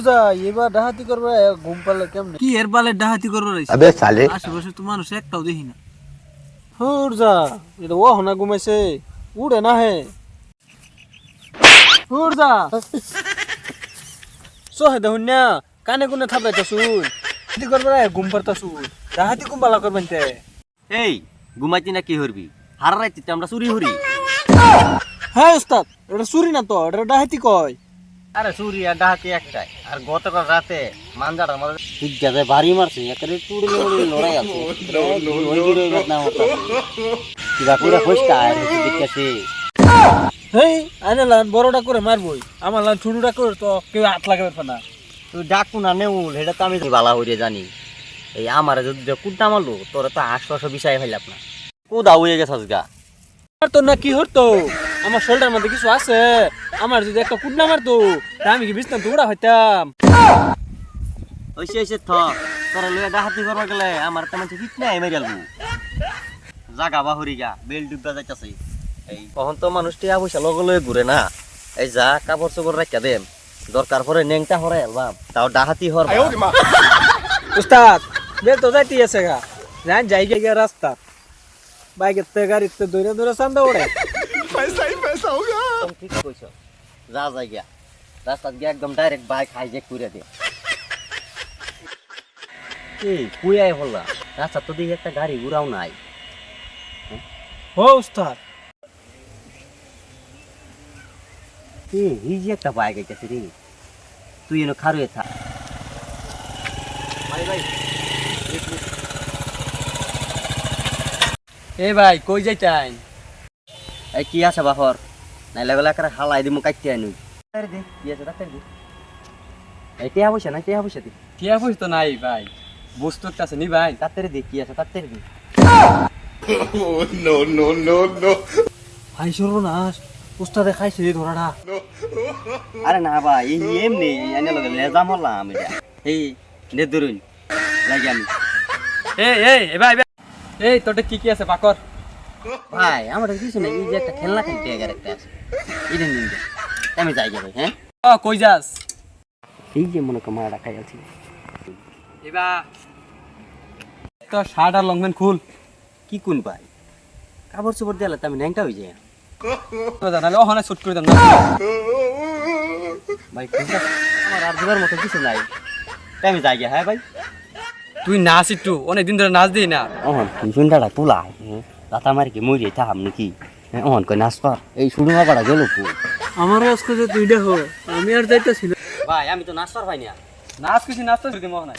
যা এবার ডাহাতি করবে ঘুম পালে কেমনে কি এর বালে ডাহাতি করবো রইছে अबे साले আশেপাশে তো মানুষ একটাও দেখি না যা এটা ও হনা ঘুমাইছে উড়ে না হে যা সোহে দেখুন না কানে কোনে থাপাইতা শুন ডাহাতি করবে ঘুম পারতা শুন ডাহাতি ঘুম পালা করবেন তে এই ঘুমাইতি না কি হরবি হারা রাইতে আমরা চুরি হরি হ্যাঁ ওস্তাদ এটা চুরি না তো এটা ডাহাতি কয় আরে চুরি আর ডাহাতি একটাই আর গতকাল রাতে মানজার আমাদের ঠিক জায়গায় বাড়ি মারছে একেবারে চুরি লড়াই আছে কিবা করে ফসকা আর দেখতেছি হেই আইনে লান বড়টা করে মারবই আমার লান ছোটটা করে তো কেউ হাত লাগাবে না তুই ডাকু না নেউল এটা তো আমি বালা হইরে জানি এই আমার যদি কুটটা মারলো তোরা তো আশ্বাস বিষয় হইলাম না কুদা হয়ে গেছস গা আর তো না কি হতো আমার শোল্ডার মধ্যে কিছু আছে আমার যদি একটা কুটনা মারতো তা আমি কি বিছনা দৌড়া হইতাম ওইসে থ তোরা লইয়া ডাহাতি করবা গেলে আমার তেমন ঠিক নাই মেরে গেলবো জাগা বাহুরি গা বেল ডুববা যাইতাছে এই কখন তো মানুষটি আবশ্যক লগে লগে ঘুরে না এই যা কাপড় চোপড় রাখা দেম দরকার পরে নেংটা হরে এলবাম তাও ডাহাতি হর উস্তাদ বেল তো যাইতে আছে গা জান যাই গিয়া রাস্তা বাইকের তে গাড়িতে দৌড়ে দৌড়ে চান্দা ওড়ে ঠিক কইছ যা যাই গিয়া রাস্তা গিয়া একদম ডাইরেক্ট বাইক হাইজেক করে দে এই কুয়াই হল্লা রাস্তা তো দেখি একটা গাড়ি ঘুরাও নাই ও উস্তাদ এই যে একটা বাইক আইতাছে রে তুই এনে খারুয়ে থাক ভাই ভাই এ ভাই কই যাইতাই এই কি আছে বাহর নাইলে বেলা করে হালাই দিমু কাটতে আইনু আরে দে কি আছে ডাক্তার দে এই টিয়া পয়সা না টিয়া পয়সা দে টিয়া পয়সা তো নাই ভাই বস্তু একটা আছে নি ভাই তাড়াতাড়ি দে কি আছে তাড়াতাড়ি দে ভাই সর্বনাশ উস্তাদে খাইছে এই ধরাটা আরে না ভাই এই এমনি এনে লগে লেজাম হলাম এটা এই নে ধরুন লাগি আমি এই ভাই এই তোটা কি কি আছে পাকর ভাই আমার কিছু নাই এই যে একটা খেলনা খেলতে গের একটা আছে এটা নিন দে আমি যাই যাবে হ্যাঁ ও কই যাস এই যে মনে কর মারা খাই আছি এবা তো শার্ট আর লংপেন্ট খুল কি কোন ভাই কাপড় চোপড় দিলে তো আমি ন্যাংটা হয়ে যাই নাহলে ওখানে শুট করে দাম না ভাই আমার আর দেবার মতো কিছু নাই তাই আমি যাই গিয়া হ্যাঁ ভাই তুই নাচ একটু অনেকদিন ধরে নাচ দিই না অহন টিউশনটা তোলা রাতা মারি কি মরি থাম নাকি অহন কই নাচ কর এই শুরু মাপাটা গেল আমার আজকে যে তুই দেখো আমি আর যাইতেছি না ভাই আমি তো নাচ পারবাই না নাচ কিছু নাচ তো দিমো না